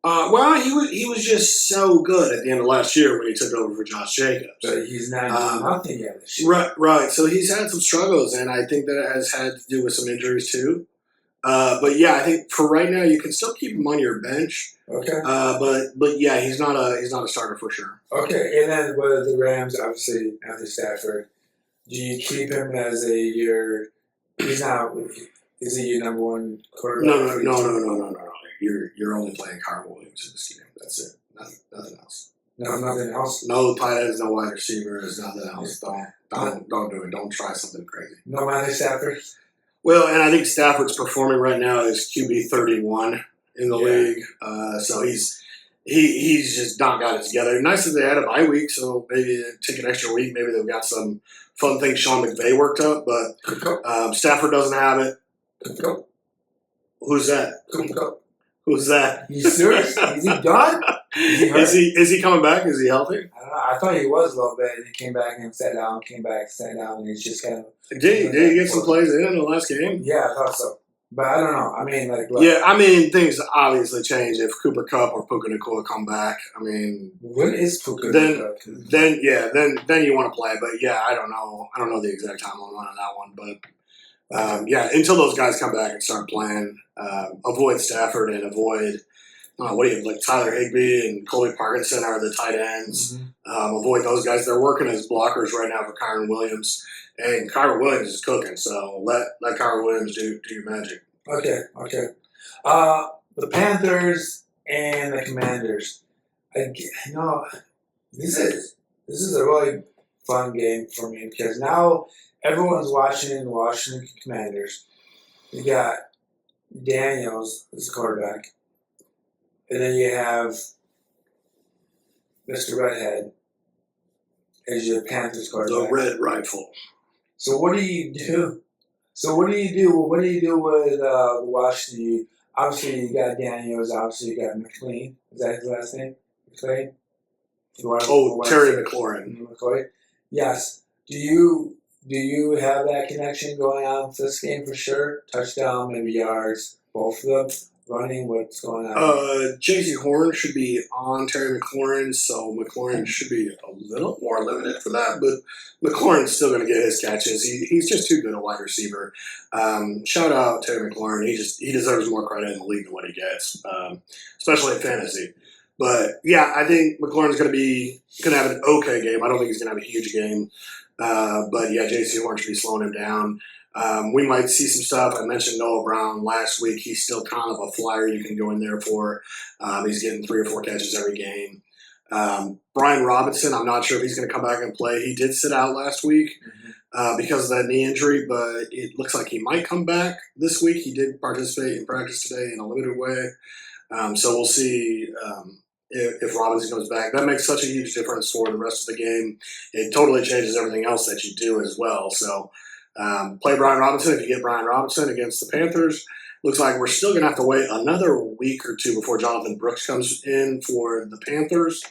He was just so good at the end of last year when he took over for Josh Jacobs. But he's not doing nothing yet this year. Right. So he's had some struggles, and I think that it has had to do with some injuries too. But yeah, I think for right now you can still keep him on your bench. Okay. But yeah, he's not a starter for sure. Okay, and then with the Rams, obviously Anthony Stafford. Do you keep him as your? He's not. Is he your number 1 quarterback? No. You're only playing Carl Williams in this game. That's it. Nothing else. No, nothing else. No tight ends, no wide receivers, nothing else. Don't do it. Don't try something crazy. No Matthew Stafford. Well, and I think Stafford's performing right now as QB 31 in the league. So he's just not got it together. Nice that they had a bye week, so maybe take an extra week. Maybe they've got some fun things Sean McVay worked up, but Stafford doesn't have it. Who's that? Who's that? You serious? Is he done? Is he coming back? Is he healthy? I don't know. I thought he was a little bit. He came back and sat down, and he's just kind of... Did he get some plays in the last game? Yeah, I thought so. But I don't know. I mean, things obviously change if Cooper Kupp or Puka Nacua come back. I mean... What is Puka Nacua? Then you want to play. But yeah, I don't know. I don't know the exact timeline on that one. But until those guys come back and start playing, avoid Stafford and avoid... Tyler Higbee and Colby Parkinson are the tight ends. Mm-hmm. Avoid those guys. They're working as blockers right now for Kyron Williams. And Kyron Williams is cooking, so let Kyron Williams do your magic. Okay. The Panthers and the Commanders. This is a really fun game for me because now everyone's watching the Washington Commanders. You got Daniels as quarterback. And then you have Mr. Redhead as your Panthers quarterback. The Red Rifle. So what do you do? What do you do with Washington? Obviously, you got Daniels. Obviously, you got McLean. Is that his last name? McLean? Terry McLaurin. Yes. Do you have that connection going on for this game for sure? Touchdown, maybe yards, both of them? running? What's going on? J.C. Horn should be on Terry McLaurin, so McLaurin should be a little more limited for that, but McLaurin's still going to get his catches. He's just too good a wide receiver. Shout out Terry McLaurin. He deserves more credit in the league than what he gets, especially in fantasy. But yeah, I think McLaurin's going to have an okay game. I don't think he's going to have a huge game. But yeah, J.C. Horn should be slowing him down. We might see some stuff. I mentioned Noah Brown last week. He's still kind of a flyer you can go in there for. He's getting 3 or 4 catches every game. Brian Robinson, I'm not sure if he's going to come back and play. He did sit out last week because of that knee injury, but it looks like he might come back this week. He did participate in practice today in a limited way. So we'll see if Robinson comes back. That makes such a huge difference for the rest of the game. It totally changes everything else that you do as well. So play Brian Robinson if you get Brian Robinson against the Panthers. Looks like we're still going to have to wait another week or two before Jonathan Brooks comes in for the Panthers.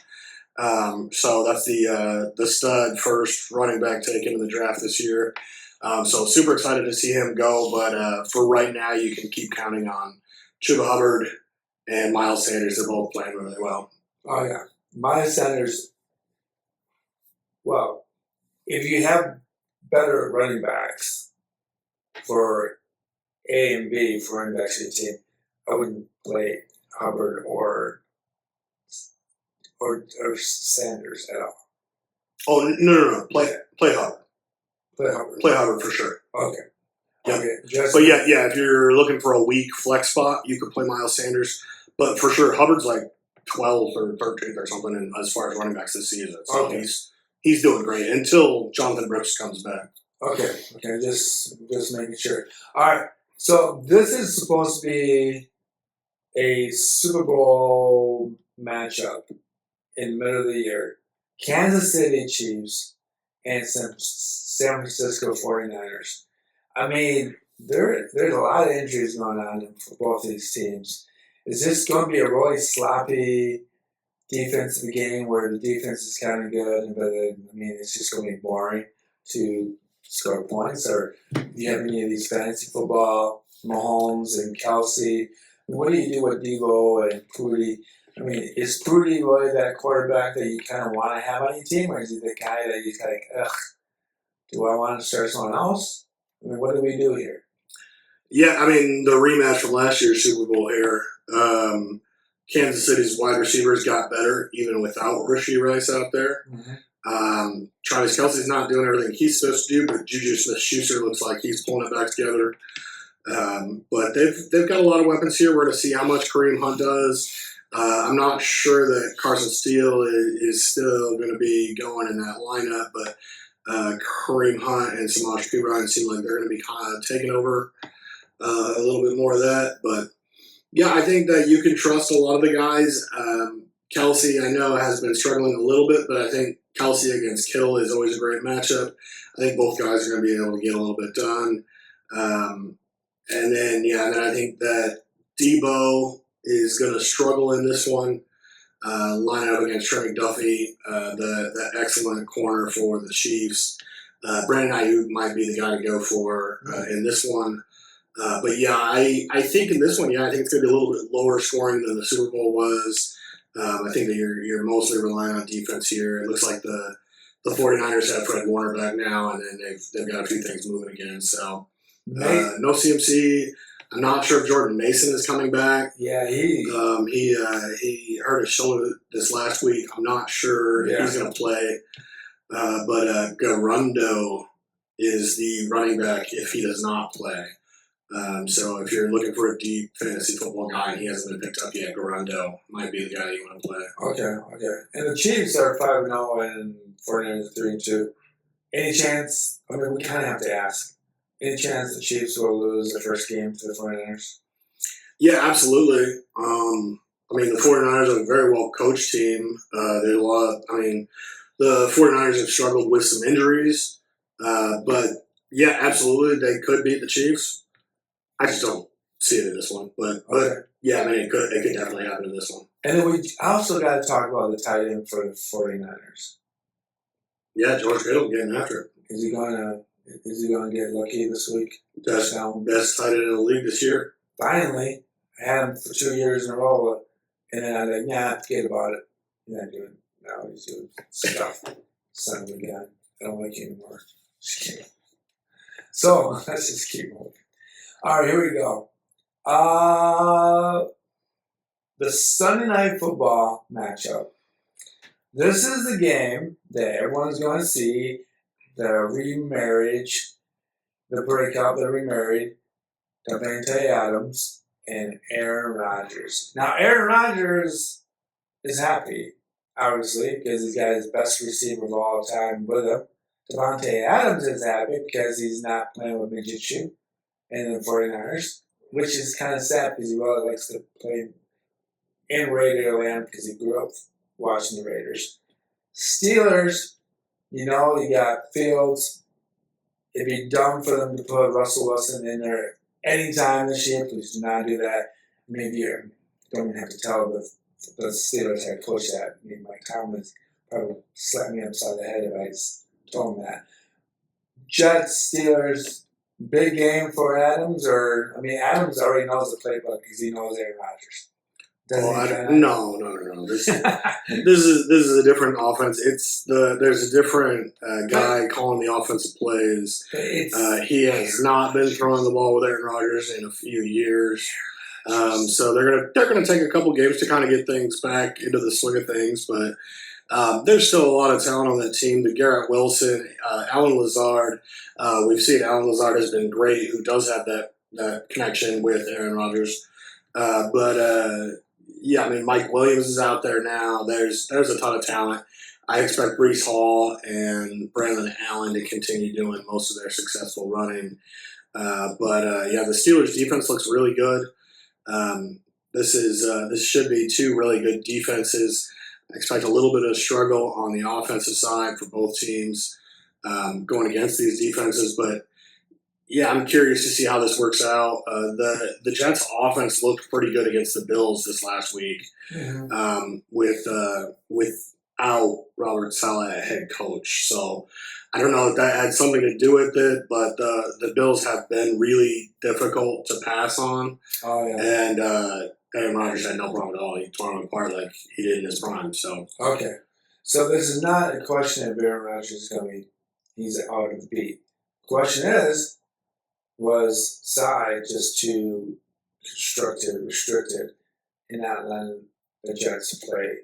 So that's the stud first running back taken in the draft this year. So super excited to see him go. But for right now, you can keep counting on Chuba Hubbard and Myles Sanders. They're both playing really well. Oh, yeah. Myles Sanders, well, if you have better running backs for A and B for running backs in your team, I wouldn't play Hubbard or Sanders at all. Oh, no. Play Hubbard. Play Hubbard. Play Hubbard for sure. Okay. Yep. Okay. But yeah, if you're looking for a weak flex spot, you could play Myles Sanders. But for sure, Hubbard's like 12th or 13th or something as far as running backs this season. So he's doing great until Jonathan Brooks comes back. Okay, just making sure. All right, so this is supposed to be a Super Bowl matchup in the middle of the year. Kansas City Chiefs and San Francisco 49ers. I mean, there's a lot of injuries going on for both these teams. Is this going to be a really sloppy defensive game where the defense is kind of good, but it's just going to be boring to score points? Or do you have any of these fantasy football, Mahomes and Kelsey? What do you do with Debo and Purdy? I mean, is Purdy really that quarterback that you kind of want to have on your team, or is he the guy that you kind of, do I want to start someone else? I mean, what do we do here? Yeah, I mean, the rematch from last year's Super Bowl here, Kansas City's wide receivers got better even without Rashee Rice out there. Mm-hmm. Travis Kelce's not doing everything he's supposed to do, but Juju Smith-Schuster looks like he's pulling it back together. But they've got a lot of weapons here. We're going to see how much Kareem Hunt does. I'm not sure that Carson Steele is still going to be going in that lineup, but Kareem Hunt and Samaje Perine seem like they're going to be kind of taking over a little bit more of that. But yeah, I think that you can trust a lot of the guys. Kelsey, I know, has been struggling a little bit, but I think Kelsey against Kittle is always a great matchup. I think both guys are going to be able to get a little bit done. And then I think that Debo is going to struggle in this one. Line up against Trey McDuffie, the excellent corner for the Chiefs. Brandon Ayuk might be the guy to go for in this one. But yeah, I think in this one, I think it's going to be a little bit lower scoring than the Super Bowl was. I think that you're mostly relying on defense here. It looks like the 49ers have Fred Warner back now, and then they've got a few things moving again. So no CMC. I'm not sure if Jordan Mason is coming back. Yeah, he hurt his shoulder this last week. I'm not sure if he's going to play. But Garundo is the running back if he does not play. So if you're looking for a deep fantasy football guy and he hasn't been picked up yet, Garundo might be the guy you want to play. Okay. And the Chiefs are 5-0 and 49ers 3-2. Any chance? I mean, we kind of have to ask. Any chance the Chiefs will lose the first game to the 49ers? Yeah, absolutely. The 49ers are a very well coached team. There's a lot. The 49ers have struggled with some injuries, but yeah, absolutely, they could beat the Chiefs. I just don't see it in this one, but yeah, it could definitely happen in this one. And then we also got to talk about the tight end for the 49ers. Yeah, George Kittle getting after it. Is he going to get lucky this week? Best tight end in the league this year. Finally. I had him for 2 years in a row, and then I'm like, nah, forget about it. Yeah, dude. Now he's doing stuff. Son of a gun. I don't like you anymore. Just kidding. So let's just keep moving. All right, here we go. The Sunday Night Football matchup. This is the game that everyone's going to see. The remarriage, the breakup, the remarried, Devante Adams and Aaron Rodgers. Now, Aaron Rodgers is happy, obviously, because he's got his best receiver of all time with him. Devante Adams is happy because he's not playing with Midget Shoe and the 49ers, which is kind of sad because he really likes to play in Raider land because he grew up watching the Raiders. Steelers, you got Fields. It'd be dumb for them to put Russell Wilson in there anytime this year. Please do not do that. Maybe you don't even have to tell the Steelers head coach that. I mean, Mike Tomlin probably slapped me upside the head if I just told him that. Jets, Steelers, big game for Adams, Adams already knows the playbook because he knows Aaron Rodgers. No. This is a different offense. There's a different guy calling the offensive plays. He has not been throwing the ball with Aaron Rodgers in a few years. So they're gonna take a couple games to kind of get things back into the swing of things, but there's still a lot of talent on that team. The Garrett Wilson, Alan Lazard. We've seen Alan Lazard has been great, who does have that connection with Aaron Rodgers. Mike Williams is out there now. There's a ton of talent. I expect Breece Hall and Braylon Allen to continue doing most of their successful running. The Steelers' defense looks really good. This should be two really good defenses. I expect a little bit of struggle on the offensive side for both teams going against these defenses, but yeah, I'm curious to see how this works out. The Jets' offense looked pretty good against the Bills this last week, without Robert Saleh at head coach. So I don't know if that had something to do with it, but the Bills have been really difficult to pass on. Oh yeah. And Aaron Rodgers had no problem at all. He tore them apart like he did in his prime. So okay, so this is not a question of Aaron Rodgers is he's out of the beat. The question is, was Sai just too restricted, and not letting the Jets play?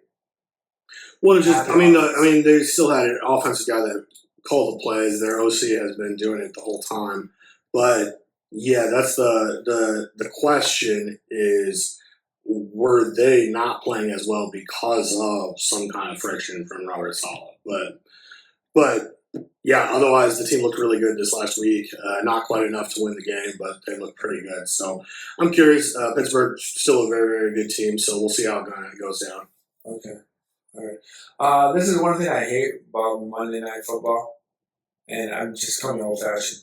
Well, they still had an offensive guy that called the plays. Their OC has been doing it the whole time. But yeah, that's the question is, were they not playing as well because of some kind of friction from Robert Saleh? But yeah, otherwise the team looked really good this last week. Not quite enough to win the game, but they looked pretty good. So I'm curious. Pittsburgh's still a very, very good team, so we'll see how it goes down. Okay. All right. This is one thing I hate about Monday Night Football, and I'm just coming old-fashioned.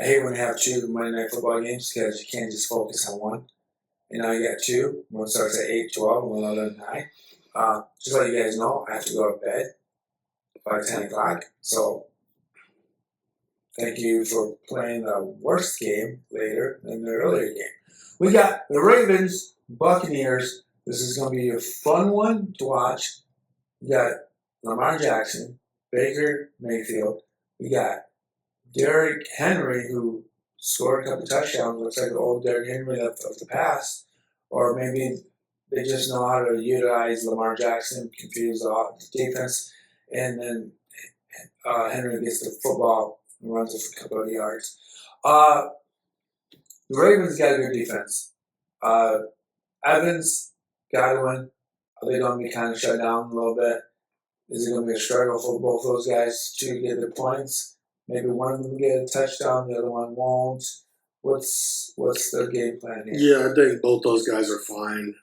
I hate when you have two Monday Night Football games because you can't just focus on one. You got two. One starts at 8:12 and one other at 9. Just let you guys know, I have to go to bed by 10 o'clock. So thank you for playing the worst game later than the earlier game. We got the Ravens, Buccaneers. This is going to be a fun one to watch. We got Lamar Jackson, Baker Mayfield. We got Derrick Henry, who scored a couple touchdowns. Looks like the old Derrick Henry of the past. Or maybe they just know how to utilize Lamar Jackson, confuse the defense, and then Henry gets the football and runs it for a couple of yards. The Ravens got a good defense. Evans, Godwin, are they going to be kind of shut down a little bit? Is it going to be a struggle for both those guys to get their points? Maybe one of them get a touchdown, the other one won't. What's the game plan here? Yeah, I think both those guys are fine.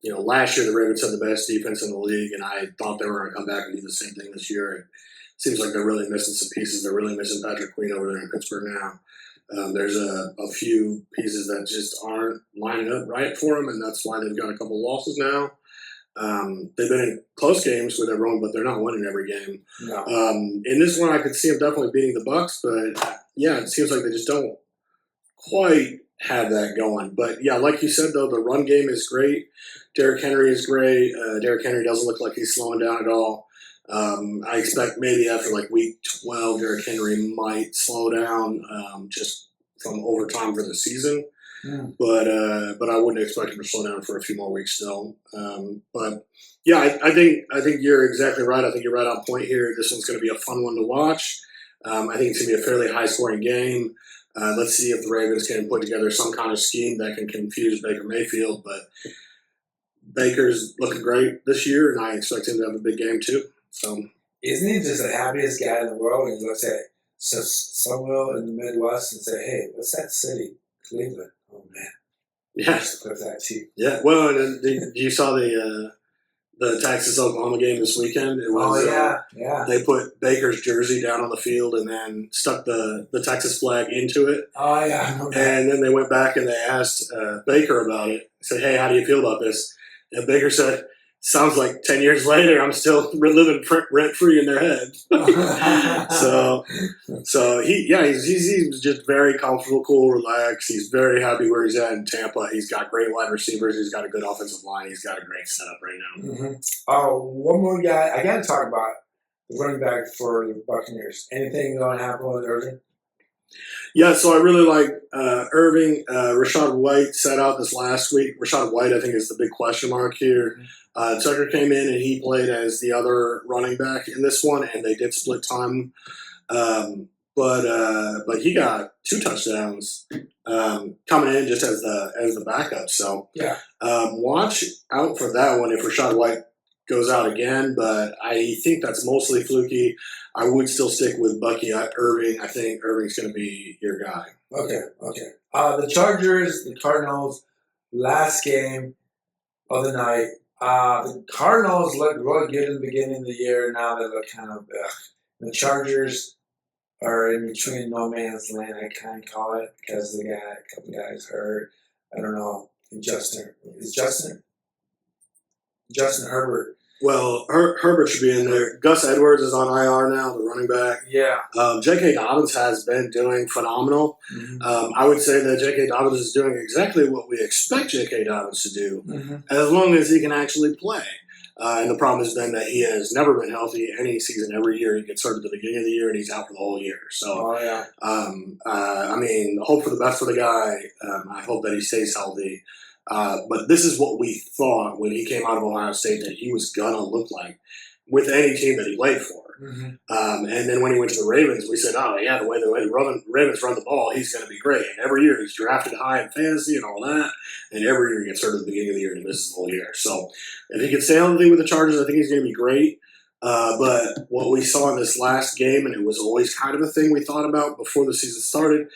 Last year the Ravens had the best defense in the league, and I thought they were going to come back and do the same thing this year. It seems like they're really missing some pieces. They're really missing Patrick Queen over there in Pittsburgh now. There's a few pieces that just aren't lining up right for them, and that's why they've got a couple losses now. They've been in close games with everyone, but they're not winning every game. No. In this one, I could see them definitely beating the Bucs, but yeah, it seems like they just don't quite have that going. But yeah, like you said though, the run game is great. Derrick Henry is great. Derrick Henry doesn't look like he's slowing down at all. I expect maybe after like week 12, Derrick Henry might slow down just from overtime for the season. Mm. But I wouldn't expect him to slow down for a few more weeks still. But yeah, I think you're exactly right. I think you're right on point here. This one's going to be a fun one to watch. I think it's going to be a fairly high scoring game. Let's see if the Ravens can put together some kind of scheme that can confuse Baker Mayfield. But Baker's looking great this year, and I expect him to have a big game too. So isn't he just the happiest guy in the world? And he looks at somewhere in the Midwest and say, "Hey, what's that city? Cleveland." Oh man, yeah, clip that too. Yeah, well, and then you saw the Texas Oklahoma game this weekend. It was, yeah. They put Baker's jersey down on the field and then stuck the Texas flag into it. Oh yeah, I know that. And then they went back and they asked Baker about it. Said, "Hey, how do you feel about this?" And Baker said, "Sounds like 10 years later, I'm still living rent free in their head." so he's just very comfortable, cool, relaxed. He's very happy where he's at in Tampa. He's got great wide receivers. He's got a good offensive line. He's got a great setup right now. Mm-hmm. Oh, one more guy I got to talk about, the running back for the Buccaneers. Anything going to happen with Irving? Yeah, so I really like Irving. Rachaad White sat out this last week. Rachaad White, I think, is the big question mark here. Tucker came in and he played as the other running back in this one, and they did split time. But he got 2 touchdowns coming in just as the backup. So yeah, watch out for that one if Rachaad White goes out again. But I think that's mostly fluky. I would still stick with Bucky Irving. I think Irving's going to be your guy. Okay. The Chargers, the Cardinals, last game of the night. The Cardinals looked really good in the beginning of the year. Now they look kind of the Chargers are in between no man's land, I kind of call it, because a couple guys hurt. I don't know. Justin Herbert. Well, Herbert should be in there. Gus Edwards is on IR now, the running back. Yeah. J.K. Dobbins has been doing phenomenal. Mm-hmm. I would say that J.K. Dobbins is doing exactly what we expect J.K. Dobbins to do, mm-hmm. as long as he can actually play. And the problem has been that he has never been healthy any season. Every year he gets hurt at the beginning of the year and he's out for the whole year. So, I mean, hope for the best for the guy. I hope that he stays healthy. But this is what we thought when he came out of Ohio State that he was going to look like with any team that he played for. Mm-hmm. And then when he went to the Ravens, we said, oh, yeah, the way the Ravens run the ball, he's going to be great. And every year he's drafted high in fantasy and all that. And every year he gets hurt at the beginning of the year and he misses the whole year. So if he can stay healthy with the Chargers, I think he's going to be great. But what we saw in this last game, and it was always kind of a thing we thought about before the season started,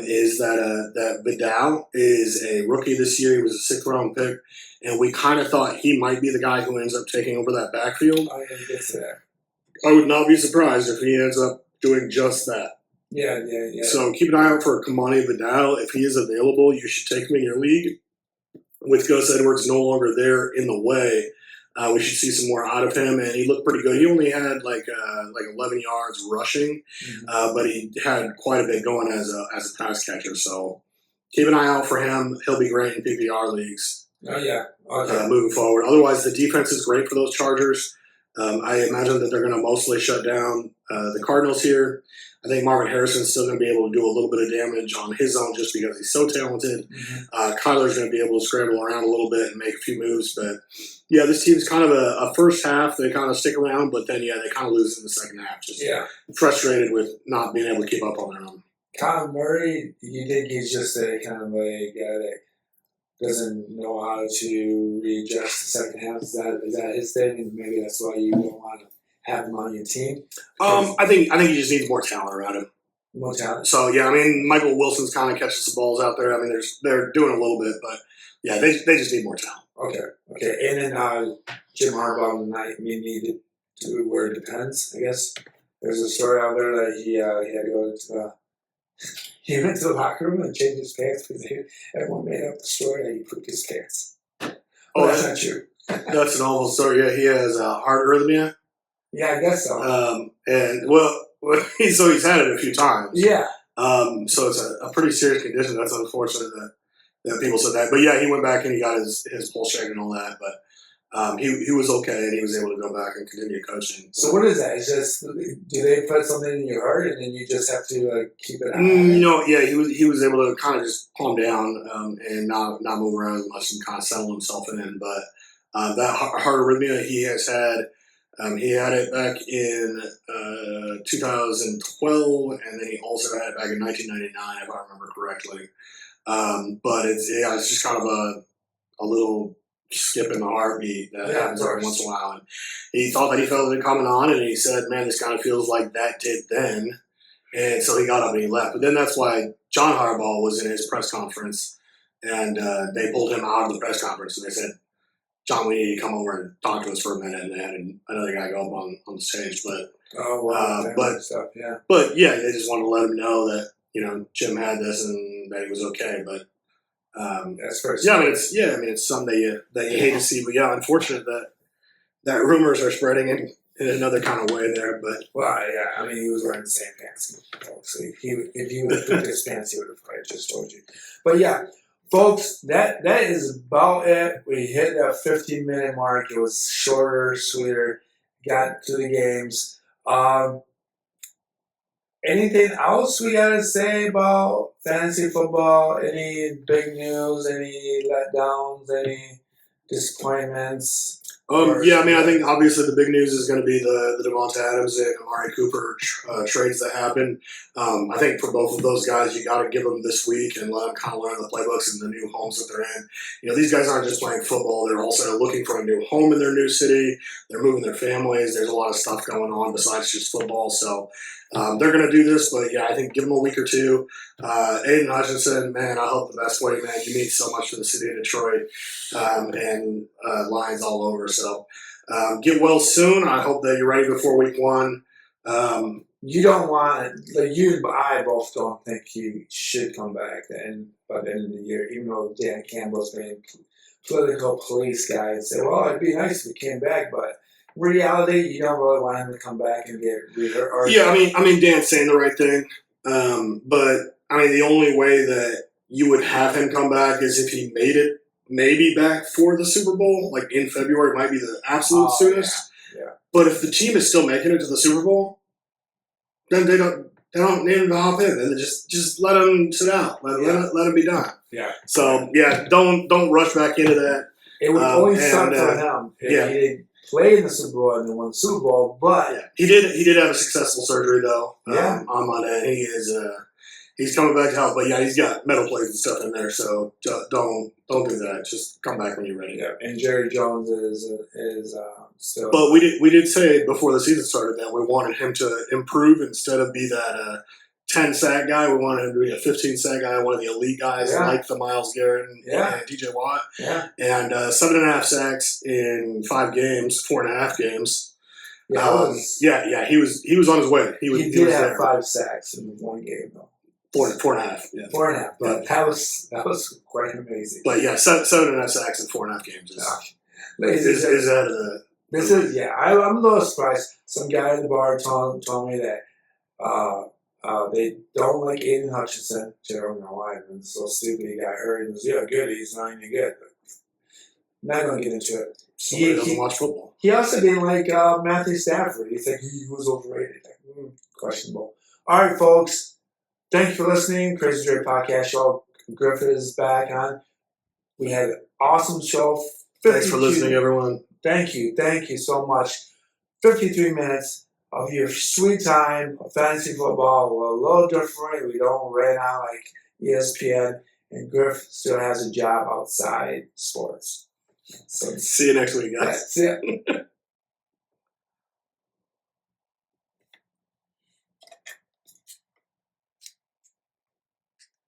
is that Vidal is a rookie this year. He was a 6th-round pick, and we kind of thought he might be the guy who ends up taking over that backfield. I would not be surprised if he ends up doing just that. Yeah. So keep an eye out for Kamani Vidal. If he is available, you should take him in your league. With Gus Edwards no longer there in the way, we should see some more out of him, and he looked pretty good. He only had like 11 yards rushing, but he had quite a bit going as a pass catcher. So keep an eye out for him. He'll be great in PPR leagues. Oh yeah, okay. Moving forward. Otherwise, the defense is great for those Chargers. I imagine that they're going to mostly shut down the Cardinals here. I think Marvin Harrison's still going to be able to do a little bit of damage on his own just because he's so talented. Mm-hmm. Kyler's going to be able to scramble around a little bit and make a few moves. But, yeah, this team's kind of a first half. They kind of stick around, but then, they kind of lose in the second half. Just frustrated with not being able to keep up on their own. Kyler Murray, you think he's just a kind of a guy that doesn't know how to readjust the second half? Is that his thing? And maybe that's why you don't want to have him on your team? I think he just needs more talent around him. More talent? So, yeah, I mean, Michael Wilson's kind of catches some balls out there. I mean, they're doing a little bit, but, yeah, they just need more talent. Okay. And then Jim Harbaugh tonight needed to where it depends, I guess. There's a story out there that he had to go to he went to the locker room and changed his pants because everyone made up the story that he pooped his pants. Oh, that's not true. That's an awful story. Yeah, he has heart arrhythmia. Yeah, I guess so. So he's had it a few times. Yeah. So it's a pretty serious condition. That's unfortunate that people said that. But yeah, he went back and he got his pulse checked and all that. But he was okay and he was able to go back and continue coaching. So what is that? It's just, do they put something in your heart and then you just have to keep it on? Yeah, he was able to kind of just calm down and not move around as much and kind of settle himself in. But that heart arrhythmia he has had. He had it back in 2012, and then he also had it back in 1999, if I remember correctly. But it's just kind of a little skip in the heartbeat that happens every once in a while. And he thought that he felt it coming on, and he said, "Man, this kind of feels like that did then." And so he got up and he left. But then that's why John Harbaugh was in his press conference, and they pulled him out of the press conference, and they said, "John, we need to come over and talk to us for a minute." And they had another guy go up on the stage, but but yeah, they just wanted to let him know that Jim had this and that he was okay. But that's first. Yeah, I mean it's something that you hate to see. But yeah, unfortunate that rumors are spreading in another kind of way there. But I mean he was wearing the same pants. So if he would have put his pants, he would have probably just told you. But yeah. Folks, that is about it. We hit that 15-minute mark. It was shorter, sweeter. Got to the games. Anything else we got to say about fantasy football? Any big news? Any letdowns? Any disappointments? Yeah, I mean, I think obviously the big news is going to be the Devante Adams and Amari Cooper trades that happen. I think for both of those guys, you got to give them this week and let them kind of learn the playbooks and the new homes that they're in. These guys aren't just playing football; they're also looking for a new home in their new city. They're moving their families. There's a lot of stuff going on besides just football. So they're going to do this, but yeah, I think give them a week or two. Aiden Hutchinson, man, I hope the best for you, man. You mean so much for the city of Detroit and Lions all over. So get well soon. I hope that you're ready before week 1. You don't want it. You and I both don't think he should come back by the end of the year, even though Dan Campbell's being political police guy and say, well, it'd be nice if he came back, but in reality, you don't really want him to come back and get rehurt. Yeah, I mean, Dan's saying the right thing, but I mean, the only way that you would have him come back is if he made it maybe back for the Super Bowl, like in February might be the absolute soonest. Yeah. But if the team is still making it to the Super Bowl, then they don't need him to hop in. Then just let him sit out. Let him be done. Yeah. So yeah, don't rush back into that. It would only suck for him if he didn't play in the Super Bowl and then won the Super Bowl. But he did have a successful surgery though. On Monday. He's coming back to health, but yeah, he's got metal plates and stuff in there. So don't do that. Just come back when you're ready. Yeah, and Jerry Jones is still. But we did say before the season started that we wanted him to improve instead of be that 10 sack guy. We wanted him to be a 15 sack guy, one of the elite guys like the Myles Garrett and DJ Watt. Yeah. And 7.5 sacks in 5 games, 4.5 games. Yeah, he was on his way. He did have 5 sacks in one game though. 4.5. Yeah. 4.5. But that was quite amazing. But yeah, 7.5 sacks in 4.5 games is out of the. This is I'm a little surprised. Some guy at the bar told me that they don't like Aiden Hutchinson. I don't know why. It's so stupid. He got hurt. He was good. He's not even good. But not going to get into it. He doesn't watch football. He also didn't like Matthew Stafford. He said he was overrated. Questionable. All right, folks. Thank you for listening. CRAZYDRE Podcast Show. Griffin is back on. We had an awesome show. Thanks for listening, everyone. Thank you so much. 53 minutes of your sweet time of fantasy football. We're a little different. We don't run out like ESPN. And Griff still has a job outside sports. So see you next week, guys. That's it.